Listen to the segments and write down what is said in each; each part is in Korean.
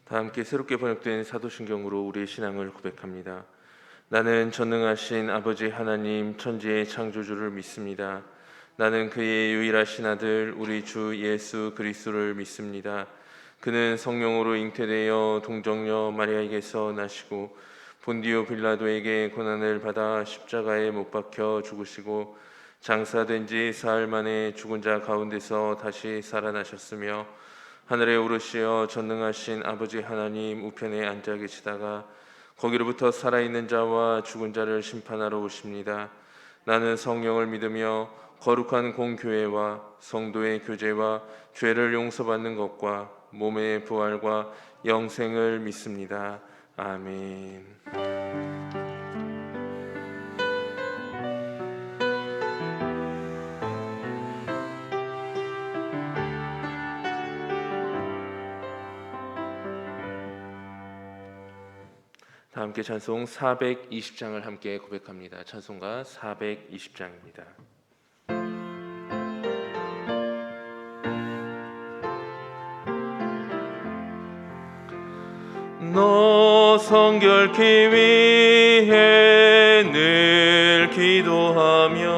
다 함께 새롭게 번역된 사도신경으로 우리의 신앙을 고백합니다. 나는 전능하신 아버지 하나님 천지의 창조주를 믿습니다. 나는 그의 유일하신 아들 우리 주 예수 그리스도를 믿습니다. 그는 성령으로 잉태되어 동정녀 마리아에게서 나시고 본디오 빌라도에게 고난을 받아 십자가에 못 박혀 죽으시고 장사된 지 사흘 만에 죽은 자 가운데서 다시 살아나셨으며 하늘에 오르시어 전능하신 아버지 하나님 우편에 앉아 계시다가 거기로부터 살아있는 자와 죽은 자를 심판하러 오십니다. 나는 성령을 믿으며 거룩한 공교회와 성도의 교제와 죄를 용서받는 것과 몸의 부활과 영생을 믿습니다. 아멘. 다 함께 찬송 420장을 함께 고백합니다. 찬송가 420장입니다. 너 성결케 위해 늘 기도하며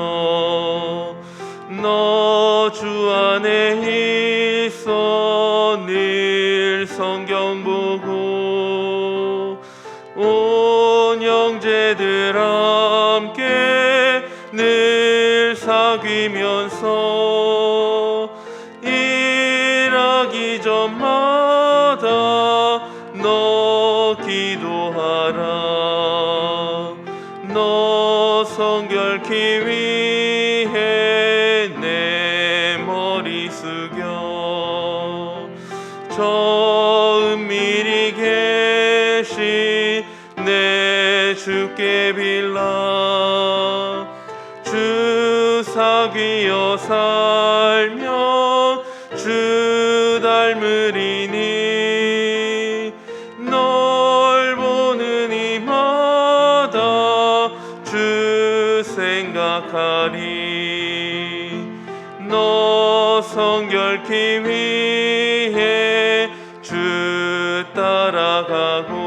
너 주 안에 있어 늘 성경 보고 온 형제들 함께 늘 사귀면서 일하기 전마다 너 기도하라. 너 성결케 위해 내 머리 숙여 저 은밀히 계신 내 주께 빌라. 주 사귀어 살면 주 닮으리니 널 보는 이마다 주 생각하리. 너 성결케 위해 주 따라가고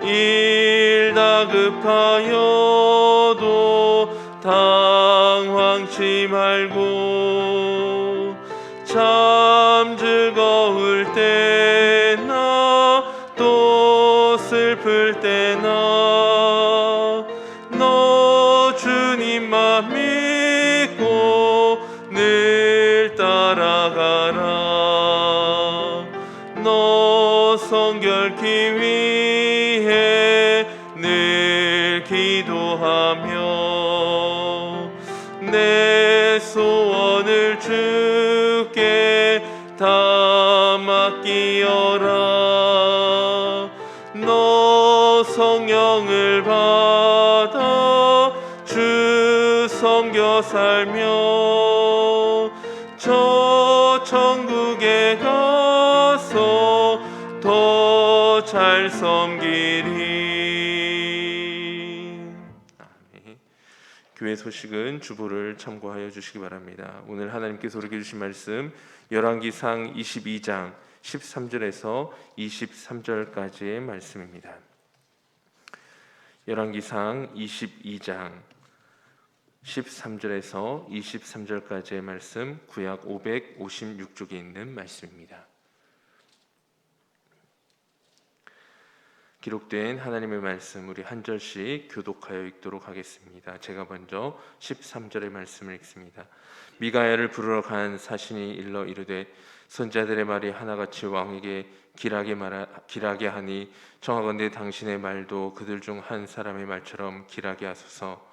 일 다급하여도 당황치 말고 참 즐거울 때나 또 슬플 때나 너 주님만 믿고 늘 따라가라. 너 성결케 위해 늘 기도하며 내 소원을 주께 다 맡기어라. 너 성령을 받아 주 섬겨 살며 저 천국에 가서 더 잘 섬기리. 아멘. 교회 소식은 주보를 참고하여 주시기 바랍니다. 오늘 하나님께서 우리에게 주신 말씀 열왕기상 22장 13절에서 23절까지의 말씀입니다. 열왕기상 22장 13절에서 23절까지의 말씀, 구약 556쪽에 있는 말씀입니다. 기록된 하나님의 말씀 우리 한 절씩 교독하여 읽도록 하겠습니다. 제가 먼저 13절의 말씀을 읽습니다. 미가야를 부르러 간 사신이 일러 이르되 선자들의 말이 하나같이 왕에게 길하게 하니 청하건대 당신의 말도 그들 중 한 사람의 말처럼 길하게 하소서.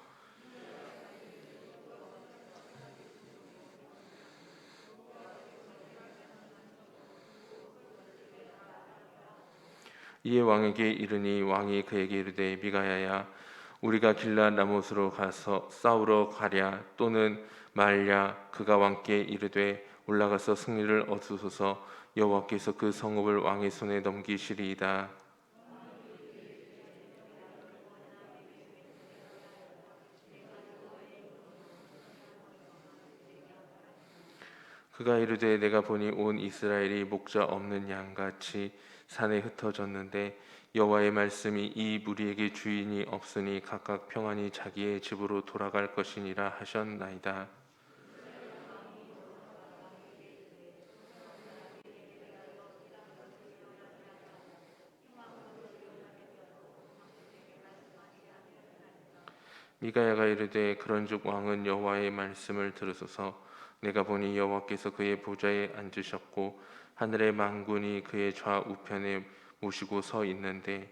이에 왕에게 이르니 왕이 그에게 이르되 미가야야 우리가 길앗 라못으로 가서 싸우러 가랴 또는 말랴. 그가 왕께 이르되 올라가서 승리를 얻으소서. 여호와께서 그 성읍을 왕의 손에 넘기시리이다. 그가 이르되 내가 보니 온 이스라엘이 목자 없는 양같이 산에 흩어졌는데 여호와의 말씀이 이 무리에게 주인이 없으니 각각 평안히 자기의 집으로 돌아갈 것이니라 하셨나이다. 미가야가 이르되 그런즉 왕은 여호와의 말씀을 들으소서. 내가 보니 여호와께서 그의 보좌에 앉으셨고 하늘의 만군이 그의 좌우편에 모시고 서 있는데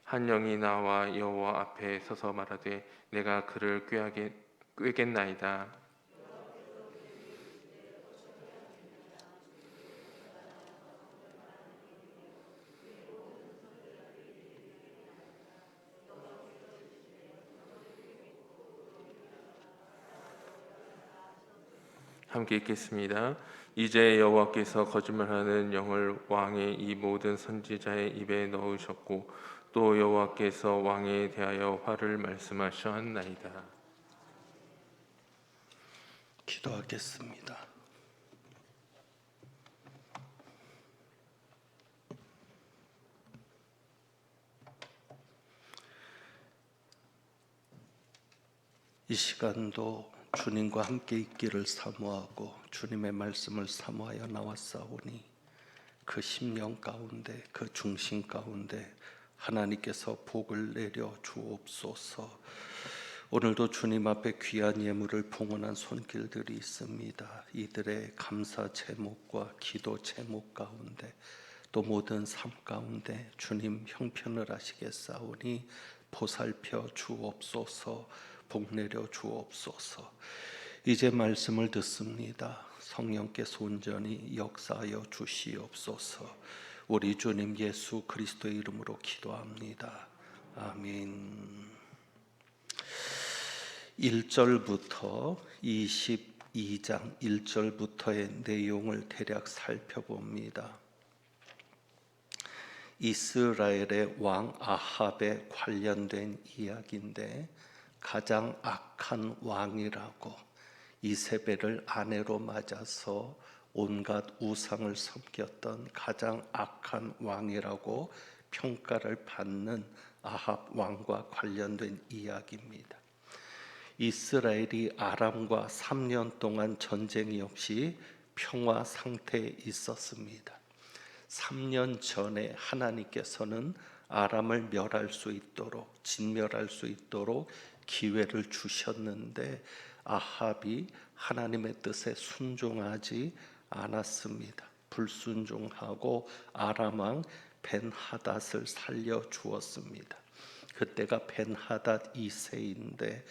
한 영이 나와 여호와 앞에 서서 말하되 내가 그를 꾀겠나이다. 함께 읽겠습니다. 이제 여호와께서 거짓말하는 영을 왕의 이 모든 선지자의 입에 넣으셨고 또 여호와께서 왕에 대하여 화를 말씀하셨나이다. 기도하겠습니다. 이 시간도 주님과 함께 있기를 사모하고 주님의 말씀을 사모하여 나왔사오니 그 심령 가운데 그 중심 가운데 하나님께서 복을 내려 주옵소서. 오늘도 주님 앞에 귀한 예물을 봉헌한 손길들이 있습니다. 이들의 감사 제목과 기도 제목 가운데 또 모든 삶 가운데 주님 형편을 하시겠사오니 보살펴 주옵소서. 복 내려 주옵소서. 이제 말씀을 듣습니다. 성령께서 온전히 역사하여 주시옵소서. 우리 주님 예수 그리스도의 이름으로 기도합니다. 아멘. 1절부터 22장 1절부터의 내용을 대략 살펴봅니다. 이스라엘의 왕 아합에 관련된 이야기인데 가장 악한 왕이라고 이세벨을 아내로 맞아서 온갖 우상을 섬겼던 가장 악한 왕이라고 평가를 받는 아합 왕과 관련된 이야기입니다. 이스라엘이 아람과 3년 동안 전쟁이 없이 평화 상태에 있었습니다. 3년 전에 하나님께서는 아람을 멸할 수 있도록 진멸할 수 있도록 기회를 주셨는데 아합이 하나님의 뜻에 순종하지 않았습니다. 불순종하고 아람 왕 벤하닷을 살려 주었습니다. 그때가 벤하닷 2세인데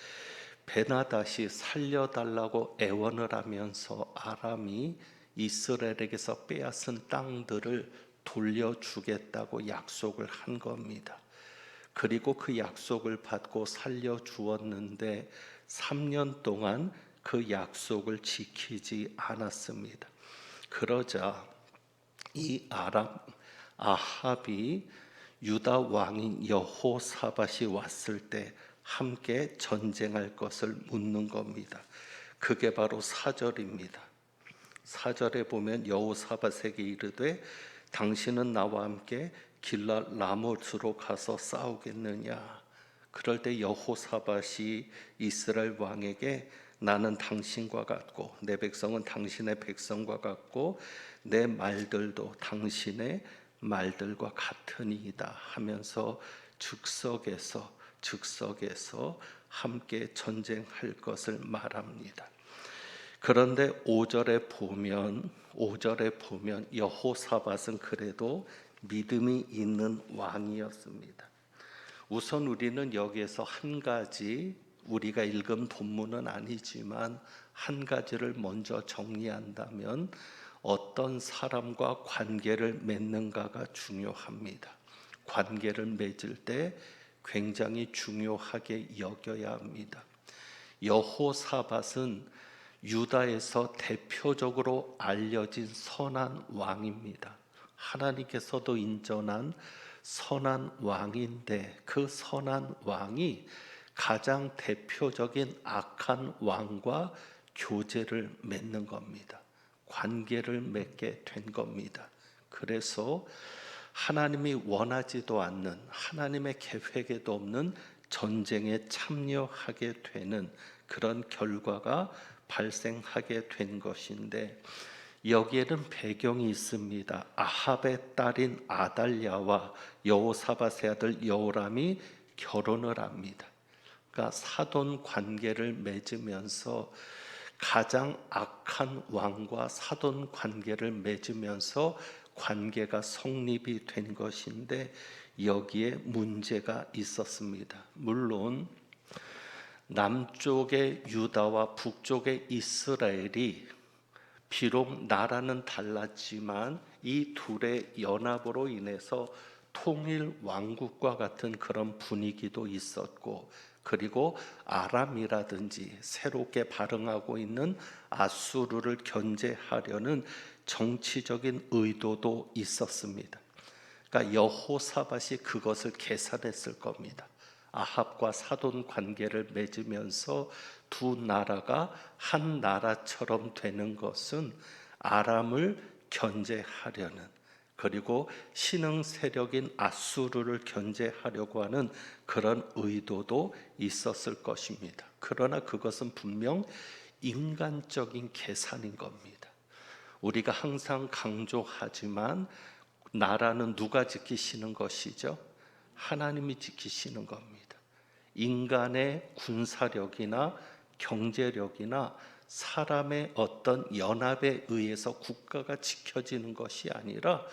벤하닷이 살려달라고 애원을 하면서 아람이 이스라엘에게서 빼앗은 땅들을 돌려주겠다고 약속을 한 겁니다. 그리고 그 약속을 받고 살려주었는데 3년 동안 그 약속을 지키지 않았습니다. 그러자 이 아합이 유다 왕인 여호사밧이 왔을 때 함께 전쟁할 것을 묻는 겁니다. 그게 바로 4절입니다. 4절에 보면 여호사밧에게 이르되 당신은 나와 함께 길랏 라못으로 가서 싸우겠느냐. 그럴 때 여호사밧이 이스라엘 왕에게 나는 당신과 같고 내 백성은 당신의 백성과 같고 내 말들도 당신의 말들과 같으니이다 하면서 즉석에서 함께 전쟁할 것을 말합니다. 그런데 5절에 보면 여호사밧은 그래도 믿음이 있는 왕이었습니다. 우선 우리는 여기에서 한 가지, 우리가 읽은 본문은 아니지만 한 가지를 먼저 정리한다면 어떤 사람과 관계를 맺는가가 중요합니다. 관계를 맺을 때 굉장히 중요하게 여겨야 합니다. 여호사밧은 유다에서 대표적으로 알려진 선한 왕입니다. 하나님께서도 인정한 선한 왕인데 그 선한 왕이 가장 대표적인 악한 왕과 교제를 맺는 겁니다. 관계를 맺게 된 겁니다. 그래서 하나님이 원하지도 않는, 하나님의 계획에도 없는 전쟁에 참여하게 되는 그런 결과가 발생하게 된 것인데, 여기에는 배경이 있습니다. 아합의 딸인 아달랴와 여호사밧의 아들 여호람이 결혼을 합니다. 그러니까 사돈 관계를 맺으면서, 가장 악한 왕과 사돈 관계를 맺으면서 관계가 성립이 된 것인데, 여기에 문제가 있었습니다. 물론 남쪽의 유다와 북쪽의 이스라엘이 비록 나라는 달랐지만 이 둘의 연합으로 인해서 통일 왕국과 같은 그런 분위기도 있었고, 그리고 아람이라든지 새롭게 발흥하고 있는 아수르를 견제하려는 정치적인 의도도 있었습니다. 그러니까 여호사밧이 그것을 계산했을 겁니다. 아합과 사돈 관계를 맺으면서 두 나라가 한 나라처럼 되는 것은 아람을 견제하려는, 그리고 신흥 세력인 아수르를 견제하려고 하는 그런 의도도 있었을 것입니다. 그러나 그것은 분명 인간적인 계산인 겁니다. 우리가 항상 강조하지만 나라는 누가 지키시는 것이죠? 하나님이 지키시는 겁니다. 인간의 군사력이나 경제력이나 사람의 어떤 연합에 의해서 국가가 지켜지는 것이 아니라,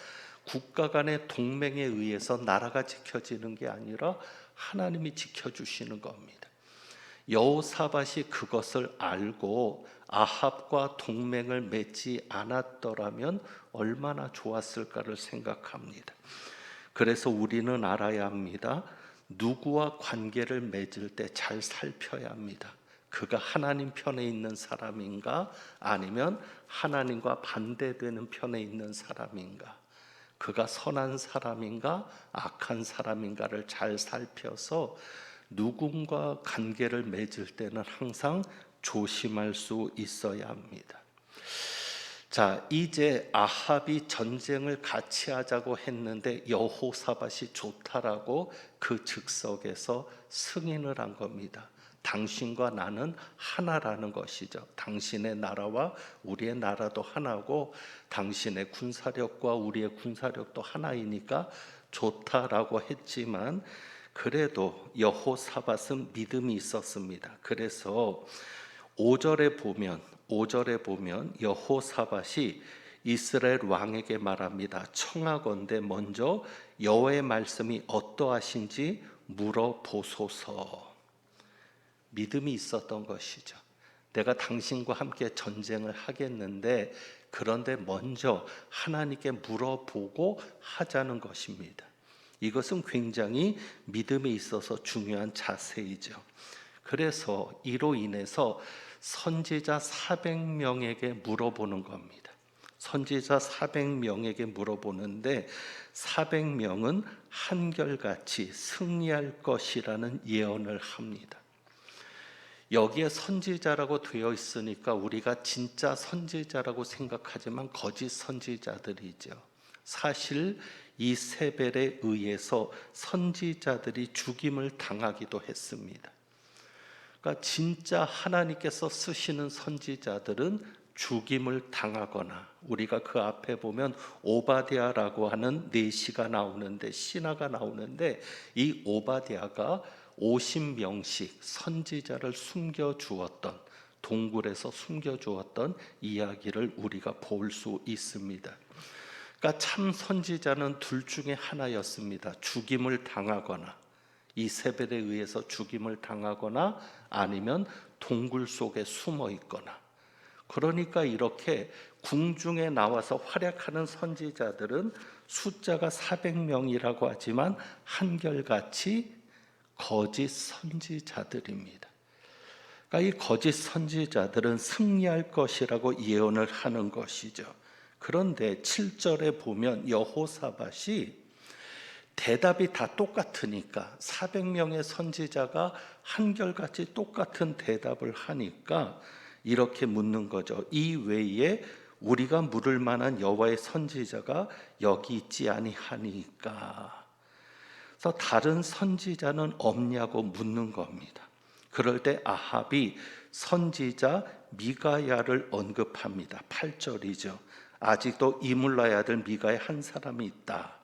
국가 간의 동맹에 의해서 나라가 지켜지는 게 아니라 하나님이 지켜주시는 겁니다. 여호사밧이 그것을 알고 아합과 동맹을 맺지 않았더라면 얼마나 좋았을까를 생각합니다. 그래서 우리는 알아야 합니다. 누구와 관계를 맺을 때 잘 살펴야 합니다. 그가 하나님 편에 있는 사람인가, 아니면 하나님과 반대되는 편에 있는 사람인가, 그가 선한 사람인가 악한 사람인가를 잘 살펴서 누군가 관계를 맺을 때는 항상 조심할 수 있어야 합니다. 자, 이제 아합이 전쟁을 같이 하자고 했는데 여호사밧이 좋다라고 그 즉석에서 승인을 한 겁니다. 당신과 나는 하나라는 것이죠. 당신의 나라와 우리의 나라도 하나고, 당신의 군사력과 우리의 군사력도 하나이니까 좋다라고 했지만, 그래도 여호사밧은 믿음이 있었습니다. 그래서 5절에 보면 여호사밧이 이스라엘 왕에게 말합니다. 청하건대 먼저 여호와의 말씀이 어떠하신지 물어보소서. 믿음이 있었던 것이죠. 내가 당신과 함께 전쟁을 하겠는데, 그런데 먼저 하나님께 물어보고 하자는 것입니다. 이것은 굉장히 믿음에 있어서 중요한 자세이죠. 그래서 이로 인해서 선지자 400명에게 물어보는 겁니다. 선지자 400명에게 물어보는데, 400명은 한결같이 승리할 것이라는 예언을 합니다. 여기에 선지자라고 되어 있으니까 우리가 진짜 선지자라고 생각하지만 거짓 선지자들이죠. 사실 이세벨에 의해서 선지자들이 죽임을 당하기도 했습니다. 그러니까 진짜 하나님께서 쓰시는 선지자들은 죽임을 당하거나, 우리가 그 앞에 보면 오바댜라고 하는 내시가 나오는데, 신하가 나오는데, 이 오바댜가 50명씩 선지자를 숨겨주었던, 동굴에서 숨겨주었던 이야기를 우리가 볼 수 있습니다. 그러니까 참 선지자는 둘 중에 하나였습니다. 죽임을 당하거나, 이세벨에 의해서 죽임을 당하거나, 아니면 동굴 속에 숨어 있거나. 그러니까 이렇게 궁중에 나와서 활약하는 선지자들은 숫자가 400명이라고 하지만 한결같이 거짓 선지자들입니다. 그러니까 이 거짓 선지자들은 승리할 것이라고 예언을 하는 것이죠. 그런데 7절에 보면 여호사밧이 대답이 다 똑같으니까 400명의 선지자가 한결같이 똑같은 대답을 하니까 이렇게 묻는 거죠. 이 외에 우리가 물을 만한 여호와의 선지자가 여기 있지 아니하니까. 그래서 다른 선지자는 없냐고 묻는 겁니다. 그럴 때 아합이 선지자 미가야를 언급합니다. 8절이죠. 아직도 이물라의 아들 미가야 한 사람이 있다.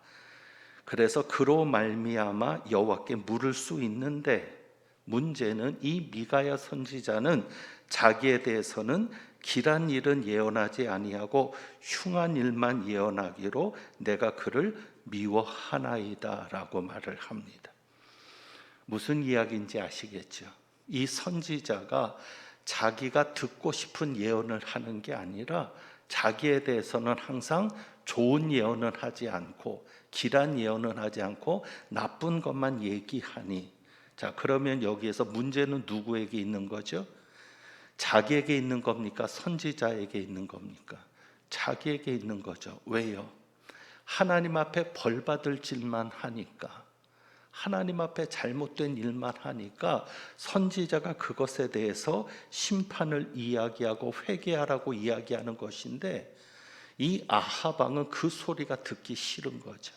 그래서 그로 말미암아 여호와께 물을 수 있는데, 문제는 이 미가야 선지자는 자기에 대해서는 길한 일은 예언하지 아니하고 흉한 일만 예언하기로 내가 그를 미워하나이다라고 말을 합니다. 무슨 이야기인지 아시겠죠? 이 선지자가 자기가 듣고 싶은 예언을 하는 게 아니라 자기에 대해서는 항상 좋은 예언은 하지 않고 길한 예언은 하지 않고 나쁜 것만 얘기하니, 자, 그러면 여기에서 문제는 누구에게 있는 거죠? 자기에게 있는 겁니까? 선지자에게 있는 겁니까? 자기에게 있는 거죠. 왜요? 하나님 앞에 벌 받을 짓만 하니까, 하나님 앞에 잘못된 일만 하니까 선지자가 그것에 대해서 심판을 이야기하고 회개하라고 이야기하는 것인데, 이 아합 왕은 그 소리가 듣기 싫은 거죠.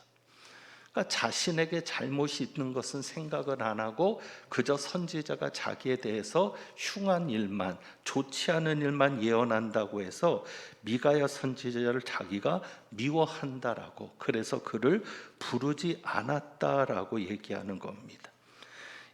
그러니까 자신에게 잘못이 있는 것은 생각을 안 하고 그저 선지자가 자기에 대해서 흉한 일만, 좋지 않은 일만 예언한다고 해서 미가야 선지자를 자기가 미워한다라고, 그래서 그를 부르지 않았다라고 얘기하는 겁니다.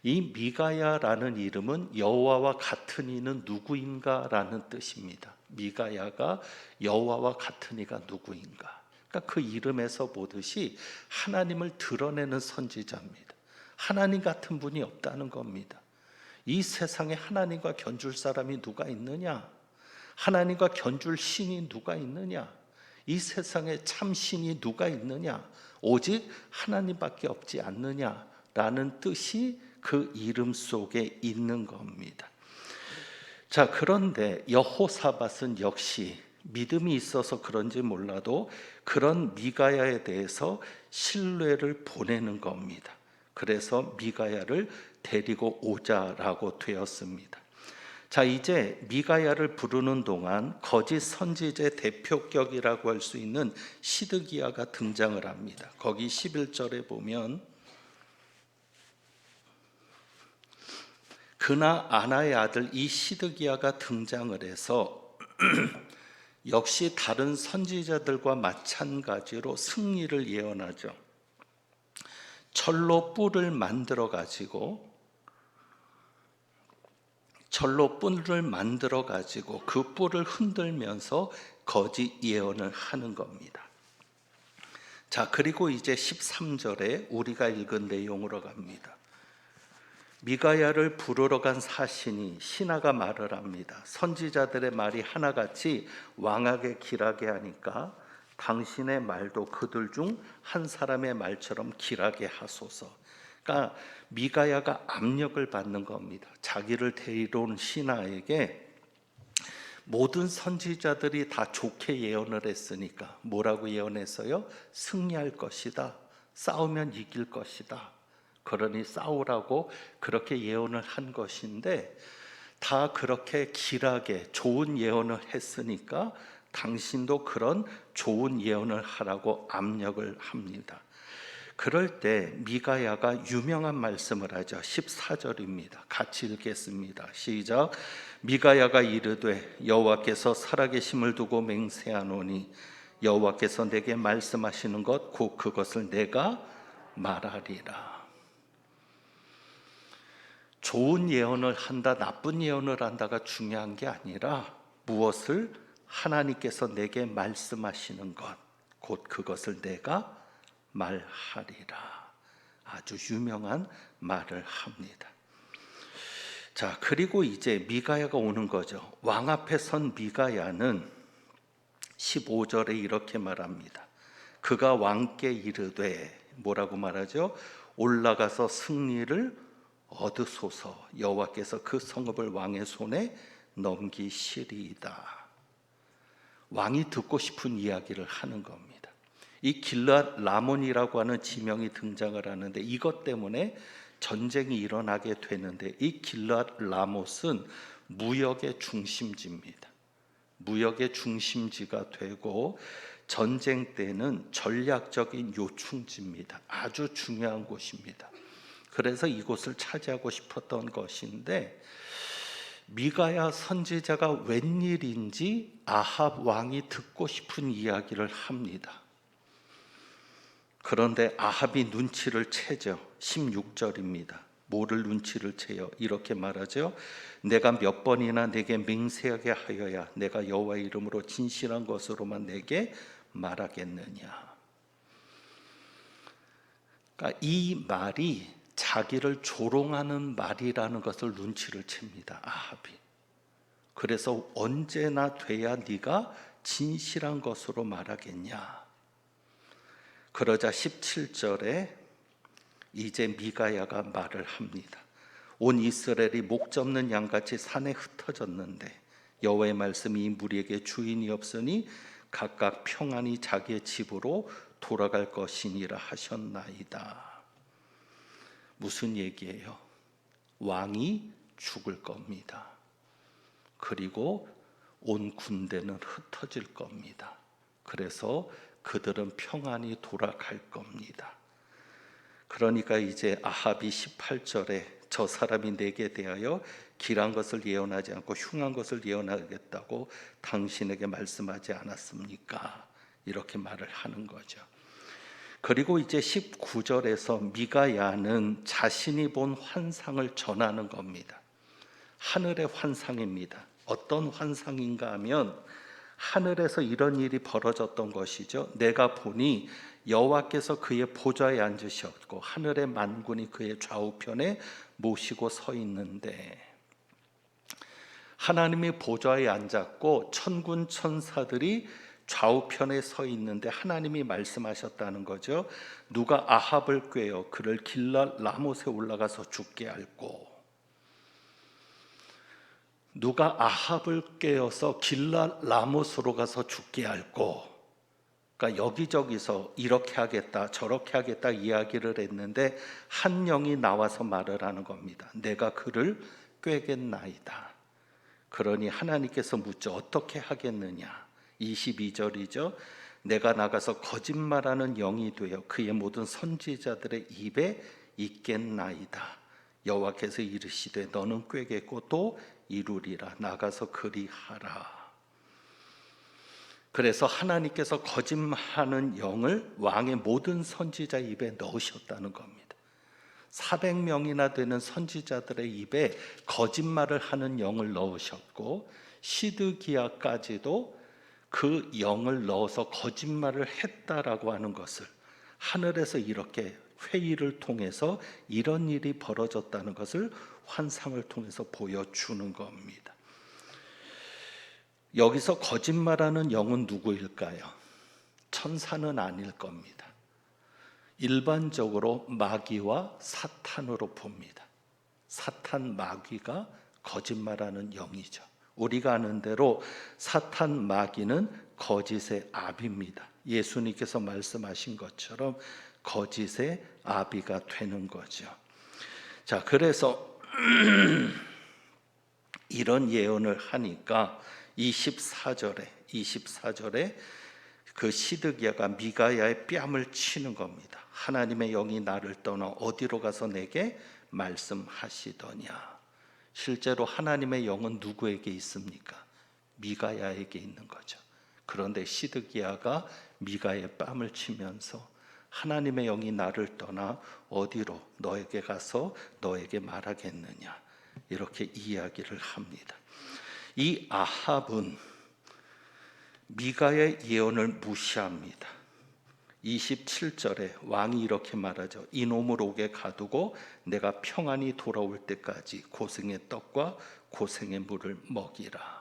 이 미가야라는 이름은 여호와와 같은 이는 누구인가라는 뜻입니다. 미가야가 여호와와 같은 이가 누구인가? 그러니까 그 이름에서 보듯이 하나님을 드러내는 선지자입니다. 하나님 같은 분이 없다는 겁니다. 이 세상에 하나님과 견줄 사람이 누가 있느냐? 하나님과 견줄 신이 누가 있느냐? 이 세상에 참 신이 누가 있느냐? 오직 하나님밖에 없지 않느냐라는 뜻이 그 이름 속에 있는 겁니다. 자, 그런데 여호사밧은 역시 믿음이 있어서 그런지 몰라도 그런 미가야에 대해서 신뢰를 보내는 겁니다. 그래서 미가야를 데리고 오자라고 되었습니다. 자, 이제 미가야를 부르는 동안 거짓 선지자의 대표격이라고 할 수 있는 시드기야가 등장을 합니다. 거기 11절에 보면 그나 아나의 아들 이 시드기야가 등장을 해서 역시 다른 선지자들과 마찬가지로 승리를 예언하죠. 철로 뿔을 만들어 가지고 그 뿔을 흔들면서 거짓 예언을 하는 겁니다. 자, 그리고 이제 13절에 우리가 읽은 내용으로 갑니다. 미가야를 부르러 간 사신이 신하가 말을 합니다. 선지자들의 말이 하나같이 왕에게 길하게 하니까 당신의 말도 그들 중 한 사람의 말처럼 길하게 하소서. 그러니까 미가야가 압력을 받는 겁니다. 자기를 데리러 온 신하에게 모든 선지자들이 다 좋게 예언을 했으니까 뭐라고 예언했어요? 승리할 것이다. 싸우면 이길 것이다. 그러니 싸우라고 그렇게 예언을 한 것인데, 다 그렇게 길하게 좋은 예언을 했으니까 당신도 그런 좋은 예언을 하라고 압력을 합니다. 그럴 때 미가야가 유명한 말씀을 하죠. 14절입니다. 같이 읽겠습니다. 시작. 미가야가 이르되 여호와께서 살아계심을 두고 맹세하노니 여호와께서 내게 말씀하시는 것 곧 그것을 내가 말하리라. 좋은 예언을 한다, 나쁜 예언을 한다가 중요한 게 아니라 무엇을 하나님께서 내게 말씀하시는 것, 곧 그것을 내가 말하리라. 아주 유명한 말을 합니다. 자, 그리고 이제 미가야가 오는 거죠. 왕 앞에 선 미가야는 15절에 이렇게 말합니다. 그가 왕께 이르되, 뭐라고 말하죠? 올라가서 승리를 얻으소서. 여호와께서 그 성읍을 왕의 손에 넘기시리이다. 왕이 듣고 싶은 이야기를 하는 겁니다. 이 길앗 라몬이라고 하는 지명이 등장을 하는데 이것 때문에 전쟁이 일어나게 되는데 이 길앗 라못은 무역의 중심지입니다. 무역의 중심지가 되고 전쟁 때는 전략적인 요충지입니다. 아주 중요한 곳입니다. 그래서 이곳을 차지하고 싶었던 것인데 미가야 선지자가 웬일인지 아합 왕이 듣고 싶은 이야기를 합니다. 그런데 아합이 눈치를 채죠. 16절입니다. 뭐를 눈치를 채요? 이렇게 말하죠. 내가 몇 번이나 내게 맹세하게 하여야 내가 여호와의 이름으로 진실한 것으로만 내게 말하겠느냐. 그러니까 이 말이 자기를 조롱하는 말이라는 것을 눈치를 챕니다. 아합이. 그래서 언제나 돼야 네가 진실한 것으로 말하겠냐. 그러자 17절에 이제 미가야가 말을 합니다. 온 이스라엘이 목 접는 양같이 산에 흩어졌는데 여호와의 말씀이 이 무리에게 주인이 없으니 각각 평안히 자기의 집으로 돌아갈 것이니라 하셨나이다. 무슨 얘기예요? 왕이 죽을 겁니다. 그리고 온 군대는 흩어질 겁니다. 그래서 그들은 평안히 돌아갈 겁니다. 그러니까 이제 아합이 18절에 저 사람이 내게 대하여 길한 것을 예언하지 않고 흉한 것을 예언하겠다고 당신에게 말씀하지 않았습니까? 이렇게 말을 하는 거죠. 그리고 이제 19절에서 미가야는 자신이 본 환상을 전하는 겁니다. 하늘의 환상입니다. 어떤 환상인가 하면 하늘에서 이런 일이 벌어졌던 것이죠. 내가 보니 여호와께서 그의 보좌에 앉으셨고 하늘의 만군이 그의 좌우편에 모시고 서 있는데 하나님이 보좌에 앉았고 천군 천사들이 좌우편에 서 있는데 하나님이 말씀하셨다는 거죠. 누가 아합을 꾀어 그를 길랏 라못에 올라가서 죽게 할고 누가 아합을 꾀어서 길랏 라못으로 가서 죽게 할고. 그러니까 여기저기서 이렇게 하겠다 저렇게 하겠다 이야기를 했는데 한 영이 나와서 말을 하는 겁니다. 내가 그를 꾀겠나이다. 그러니 하나님께서 묻죠. 어떻게 하겠느냐. 22절이죠. 내가 나가서 거짓말하는 영이 되어 그의 모든 선지자들의 입에 있겠나이다. 여호와께서 이르시되 너는 꾀겠고 또 이루리라. 나가서 그리하라. 그래서 하나님께서 거짓말하는 영을 왕의 모든 선지자 입에 넣으셨다는 겁니다. 400명이나 되는 선지자들의 입에 거짓말을 하는 영을 넣으셨고 시드기야까지도 그 영을 넣어서 거짓말을 했다라고 하는 것을 하늘에서 이렇게 회의를 통해서 이런 일이 벌어졌다는 것을 환상을 통해서 보여주는 겁니다. 여기서 거짓말하는 영은 누구일까요? 천사는 아닐 겁니다. 일반적으로 마귀와 사탄으로 봅니다. 사탄 마귀가 거짓말하는 영이죠. 우리가 아는 대로 사탄 마귀는 거짓의 아비입니다. 예수님께서 말씀하신 것처럼 거짓의 아비가 되는 거죠. 자, 그래서 이런 예언을 하니까 24절에 그 시드기야가 미가야의 뺨을 치는 겁니다. 하나님의 영이 나를 떠나 어디로 가서 내게 말씀하시더냐. 실제로 하나님의 영은 누구에게 있습니까? 미가야에게 있는 거죠. 그런데 시드기야가 미가의 뺨을 치면서 하나님의 영이 나를 떠나 어디로 너에게 가서 너에게 말하겠느냐. 이렇게 이야기를 합니다. 이 아합은 미가의 예언을 무시합니다. 27절에 왕이 이렇게 말하죠. 이놈을 옥에 가두고 내가 평안히 돌아올 때까지 고생의 떡과 고생의 물을 먹이라.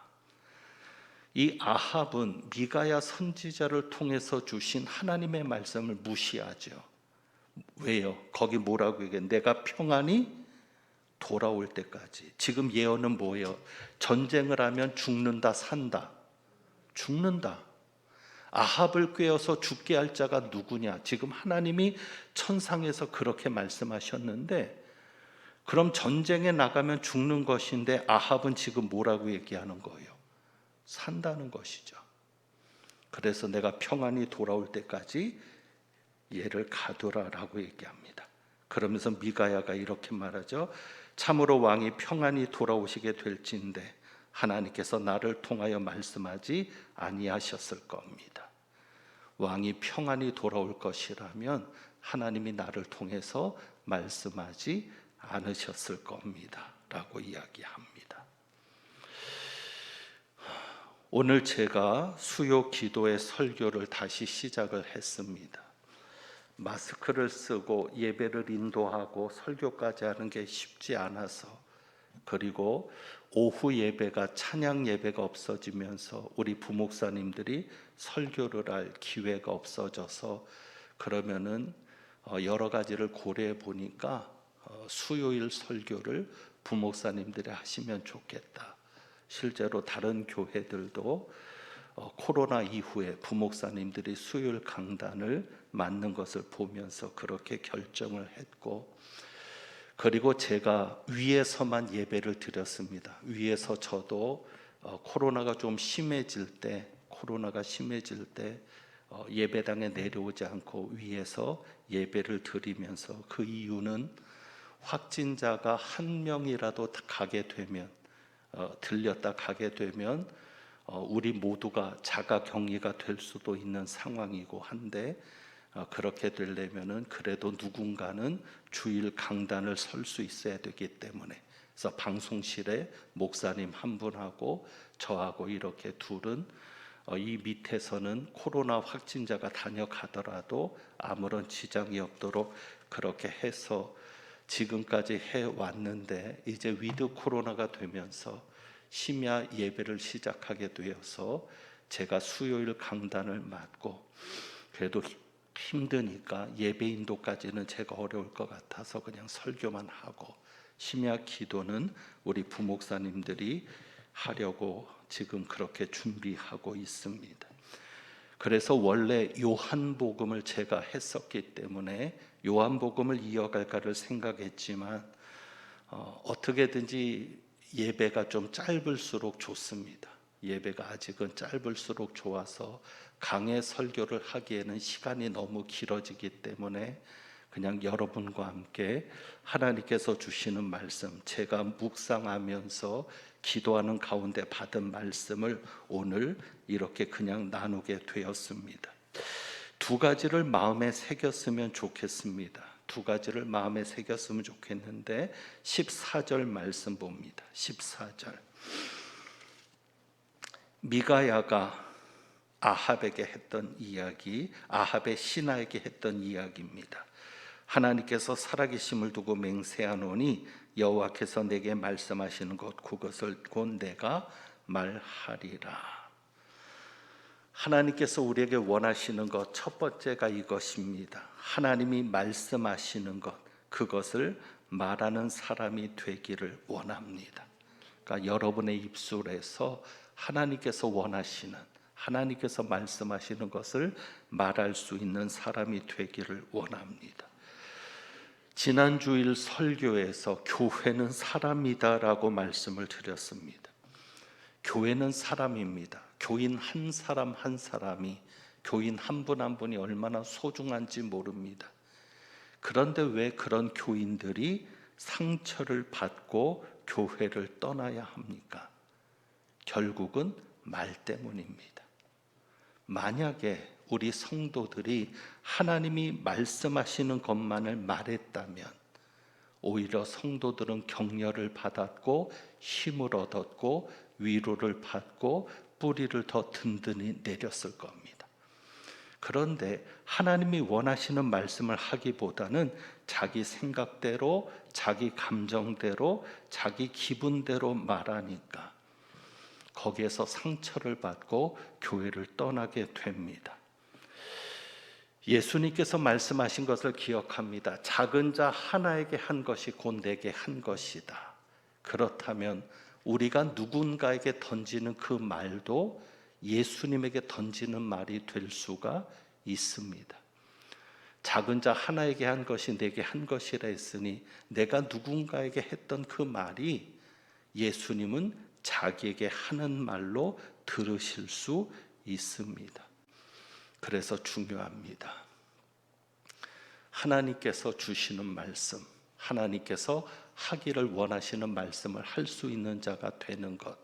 이 아합은 미가야 선지자를 통해서 주신 하나님의 말씀을 무시하죠. 왜요? 거기 뭐라고 얘기해? 내가 평안히 돌아올 때까지. 지금 예언은 뭐예요? 전쟁을 하면 죽는다 산다. 죽는다. 아합을 꾀어서 죽게 할 자가 누구냐? 지금 하나님이 천상에서 그렇게 말씀하셨는데, 그럼 전쟁에 나가면 죽는 것인데 아합은 지금 뭐라고 얘기하는 거예요? 산다는 것이죠. 그래서 내가 평안이 돌아올 때까지 얘를 가두라라고 얘기합니다. 그러면서 미가야가 이렇게 말하죠. 참으로 왕이 평안히 돌아오시게 될진데 하나님께서 나를 통하여 말씀하지 아니하셨을 겁니다. 왕이 평안히 돌아올 것이라면 하나님이 나를 통해서 말씀하지 않으셨을 겁니다 라고 이야기합니다. 오늘 제가 수요 기도의 설교를 다시 시작을 했습니다. 마스크를 쓰고 예배를 인도하고 설교까지 하는 게 쉽지 않아서, 그리고 오후 예배가 찬양 예배가 없어지면서 우리 부목사님들이 설교를 할 기회가 없어져서, 그러면은 여러 가지를 고려해 보니까 수요일 설교를 부목사님들이 하시면 좋겠다. 실제로 다른 교회들도 코로나 이후에 부목사님들이 수요일 강단을 맡는 것을 보면서 그렇게 결정을 했고, 그리고 제가 위에서만 예배를 드렸습니다. 위에서 저도 코로나가 심해질 때 예배당에 내려오지 않고 위에서 예배를 드리면서, 그 이유는 확진자가 한 명이라도 가게 되면, 들렸다 가게 되면 우리 모두가 자가격리가 될 수도 있는 상황이고 한데, 그렇게 되려면은 그래도 누군가는 주일 강단을 설 수 있어야 되기 때문에, 그래서 방송실에 목사님 한 분하고 저하고 이렇게 둘은 이 밑에서는 코로나 확진자가 다녀가더라도 아무런 지장이 없도록 그렇게 해서 지금까지 해왔는데, 이제 위드 코로나가 되면서 심야 예배를 시작하게 되어서 제가 수요일 강단을 맡고, 그래도 힘드니까 예배 인도까지는 제가 어려울 것 같아서 그냥 설교만 하고, 심야 기도는 우리 부목사님들이 하려고 지금 그렇게 준비하고 있습니다. 그래서 원래 요한복음을 제가 했었기 때문에 요한복음을 이어갈까를 생각했지만 어떻게든지 예배가 좀 짧을수록 좋습니다. 예배가 아직은 짧을수록 좋아서 강해 설교를 하기에는 시간이 너무 길어지기 때문에 그냥 여러분과 함께 하나님께서 주시는 말씀, 제가 묵상하면서 기도하는 가운데 받은 말씀을 오늘 이렇게 그냥 나누게 되었습니다. 두 가지를 마음에 새겼으면 좋겠습니다. 두 가지를 마음에 새겼으면 좋겠는데 14절 말씀 봅니다. 14절. 미가야가 아합에게 했던 이야기, 아합의 신하에게 했던 이야기입니다. 하나님께서 살아계심을 두고 맹세하노니 여호와께서 내게 말씀하시는 것, 그것을 곧 내가 말하리라. 하나님께서 우리에게 원하시는 것 첫 번째가 이것입니다. 하나님이 말씀하시는 것, 그것을 말하는 사람이 되기를 원합니다. 그러니까 여러분의 입술에서 하나님께서 원하시는, 하나님께서 말씀하시는 것을 말할 수 있는 사람이 되기를 원합니다. 지난 주일 설교에서 교회는 사람이다라고 말씀을 드렸습니다. 교회는 사람입니다. 교인 한 사람 한 사람이, 교인 한 분 한 분이 얼마나 소중한지 모릅니다. 그런데 왜 그런 교인들이 상처를 받고 교회를 떠나야 합니까? 결국은 말 때문입니다. 만약에 우리 성도들이 하나님이 말씀하시는 것만을 말했다면 오히려 성도들은 격려를 받았고 힘을 얻었고 위로를 받고 뿌리를 더 든든히 내렸을 겁니다. 그런데 하나님이 원하시는 말씀을 하기보다는 자기 생각대로, 자기 감정대로, 자기 기분대로 말하니까 거기에서 상처를 받고 교회를 떠나게 됩니다. 예수님께서 말씀하신 것을 기억합니다. 작은 자 하나에게 한 것이 곧 내게 한 것이다. 그렇다면 우리가 누군가에게 던지는 그 말도 예수님에게 던지는 말이 될 수가 있습니다. 작은 자 하나에게 한 것이 내게 한 것이라 했으니 내가 누군가에게 했던 그 말이 예수님은 자기에게 하는 말로 들으실 수 있습니다. 그래서 중요합니다. 하나님께서 주시는 말씀, 하나님께서 하기를 원하시는 말씀을 할 수 있는 자가 되는 것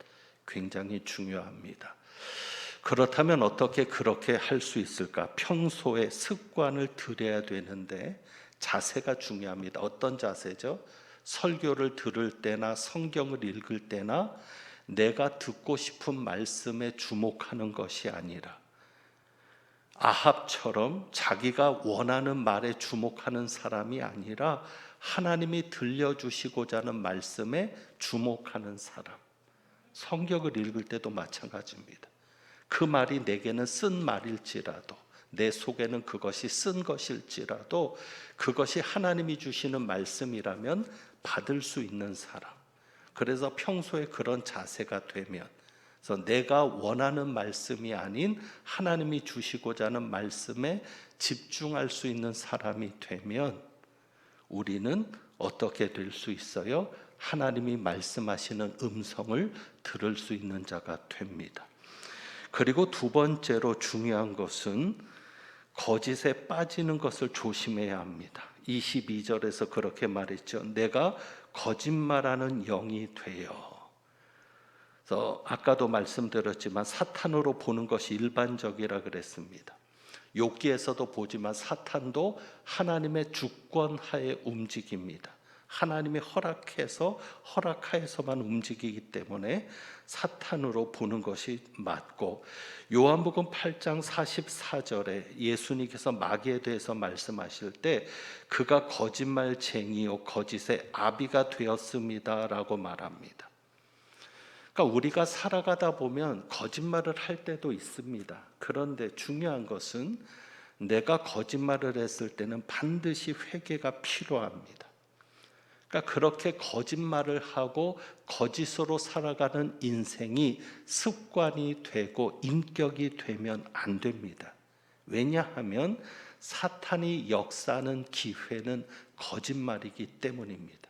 굉장히 중요합니다. 그렇다면 어떻게 그렇게 할 수 있을까? 평소에 습관을 들여야 되는데 자세가 중요합니다. 어떤 자세죠? 설교를 들을 때나 성경을 읽을 때나 내가 듣고 싶은 말씀에 주목하는 것이 아니라 아합처럼 자기가 원하는 말에 주목하는 사람이 아니라 하나님이 들려주시고자 하는 말씀에 주목하는 사람. 성경을 읽을 때도 마찬가지입니다. 그 말이 내게는 쓴 말일지라도 내 속에는 그것이 쓴 것일지라도 그것이 하나님이 주시는 말씀이라면 받을 수 있는 사람. 그래서 평소에 그런 자세가 되면 그래서 내가 원하는 말씀이 아닌 하나님이 주시고자 하는 말씀에 집중할 수 있는 사람이 되면 우리는 어떻게 될 수 있어요? 하나님이 말씀하시는 음성을 들을 수 있는 자가 됩니다. 그리고 두 번째로 중요한 것은 거짓에 빠지는 것을 조심해야 합니다. 22절에서 그렇게 말했죠. 내가 거짓말하는 영이 되어. 그래서 아까도 말씀드렸지만 사탄으로 보는 것이 일반적이라 그랬습니다. 욥기에서도 보지만 사탄도 하나님의 주권하에 움직입니다. 하나님이 허락하에서만 움직이기 때문에 사탄으로 보는 것이 맞고, 요한복음 8장 44절에 예수님께서 마귀에 대해서 말씀하실 때 그가 거짓말쟁이요 거짓의 아비가 되었습니다라고 말합니다. 그러니까 우리가 살아가다 보면 거짓말을 할 때도 있습니다. 그런데 중요한 것은 내가 거짓말을 했을 때는 반드시 회개가 필요합니다. 그러니까 그렇게 거짓말을 하고 거짓으로 살아가는 인생이 습관이 되고 인격이 되면 안 됩니다. 왜냐하면 사탄이 역사하는 기회는 거짓말이기 때문입니다.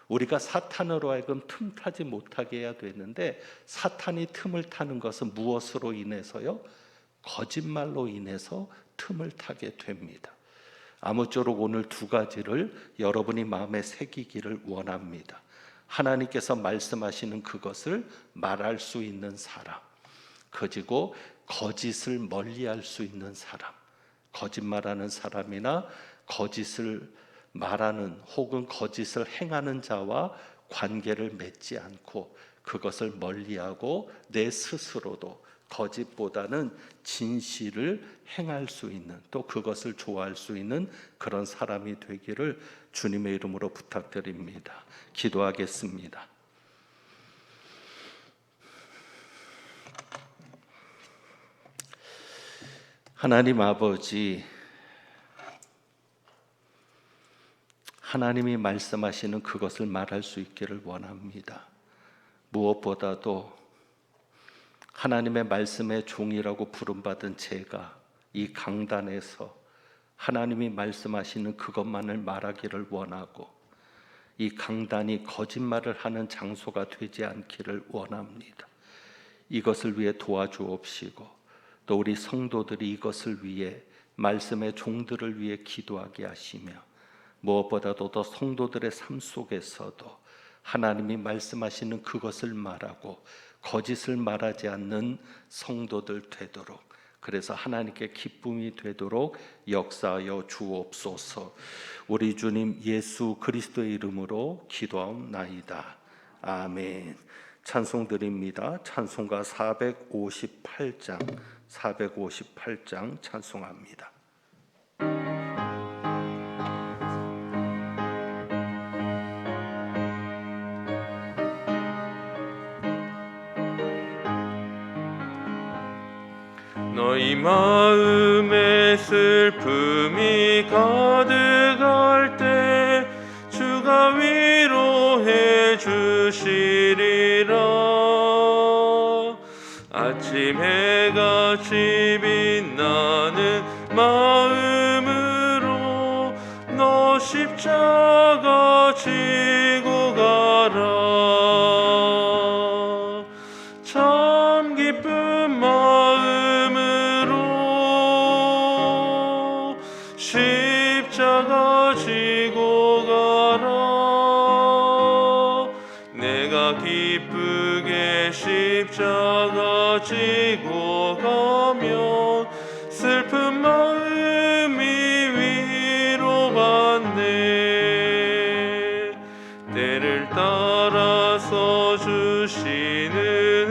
우리가 사탄으로 하여금 틈타지 못하게 해야 되는데 사탄이 틈을 타는 것은 무엇으로 인해서요? 거짓말로 인해서 틈을 타게 됩니다. 아무쪼록 오늘 두 가지를 여러분이 마음에 새기기를 원합니다. 하나님께서 말씀하시는 그것을 말할 수 있는 사람, 그리고 거짓을 멀리할 수 있는 사람, 거짓말하는 사람이나 거짓을 말하는 혹은 거짓을 행하는 자와 관계를 맺지 않고 그것을 멀리하고 내 스스로도 거짓보다는 진실을 행할 수 있는, 또 그것을 좋아할 수 있는 그런 사람이 되기를 주님의 이름으로 부탁드립니다. 기도하겠습니다. 하나님 아버지, 하나님이 말씀하시는 그것을 말할 수 있기를 원합니다. 무엇보다도 하나님의 말씀의 종이라고 부름받은 제가 이 강단에서 하나님이 말씀하시는 그것만을 말하기를 원하고 이 강단이 거짓말을 하는 장소가 되지 않기를 원합니다. 이것을 위해 도와주옵시고 또 우리 성도들이 이것을 위해 말씀의 종들을 위해 기도하게 하시며 무엇보다도 더 성도들의 삶 속에서도 하나님이 말씀하시는 그것을 말하고 거짓을 말하지 않는 성도들 되도록, 그래서 하나님께 기쁨이 되도록 역사하여 주옵소서. 우리 주님 예수 그리스도의 이름으로 기도하옵나이다. 아멘. 찬송 드립니다. 찬송가 458장 찬송합니다. 너희 마음에 슬픔이 가득할 때 주가 위로해 주시리라. 아침 해같이 빛나는 마음으로 너 십자가 지고 가라. 참 기쁜 마음으로 십자가 지고 가라. 내가 기쁘게 십자가 지고 가면 슬픈 마음이 위로받네. 때를 따라서 주시는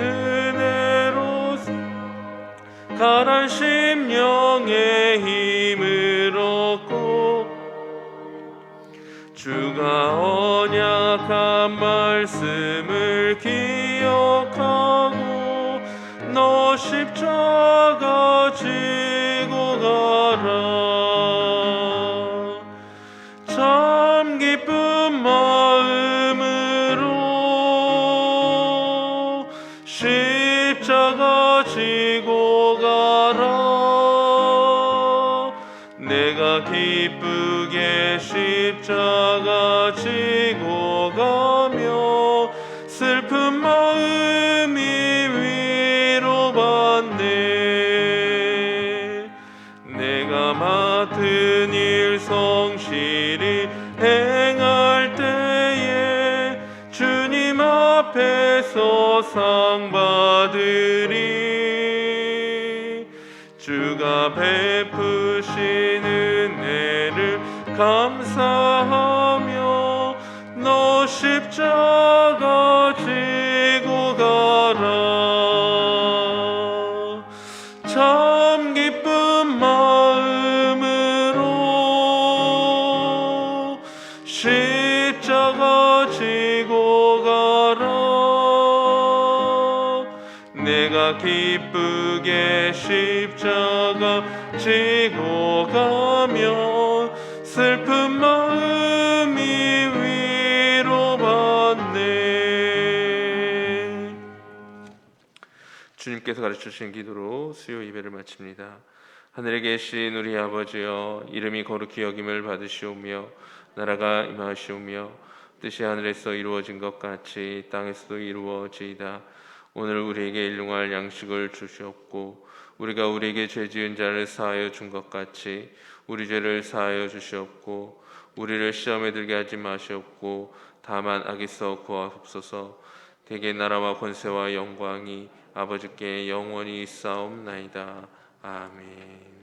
은혜로 가난 심령의 힘을 얻고 주가 언약한 말씀을 기억하고 너 십자가 지고 가라. 참 기쁜 마음으로 십자가 지고 가라. 내가 기쁘게 십자가 지고 가며 슬픈 마음이 위로받네. 내가 맡은 일 성실히 행할 때에 주님 앞에서 상 받으리. 주가 베푸신 은혜를 감사하며 너 십자가 지고 가라. 참 기쁜 마음으로 십자가 지고 가라. 내가 기쁘게 십자가 지고 가면 슬픈 마음이 위로받네. 주님께서 가르쳐주신 기도로 수요 예배를 마칩니다. 하늘에 계신 우리 아버지여, 이름이 거룩히 여김을 받으시오며 나라가 임하시오며 뜻이 하늘에서 이루어진 것 같이 땅에서도 이루어지이다. 오늘 우리에게 일용할 양식을 주시옵고 우리가 우리에게 죄 지은 자를 사하여 준 것 같이 우리 죄를 사하여 주시옵고 우리를 시험에 들게 하지 마시옵고 다만 악에서 구하옵소서. 대개 나라와 권세와 영광이 아버지께 영원히 있사옵나이다. 아멘.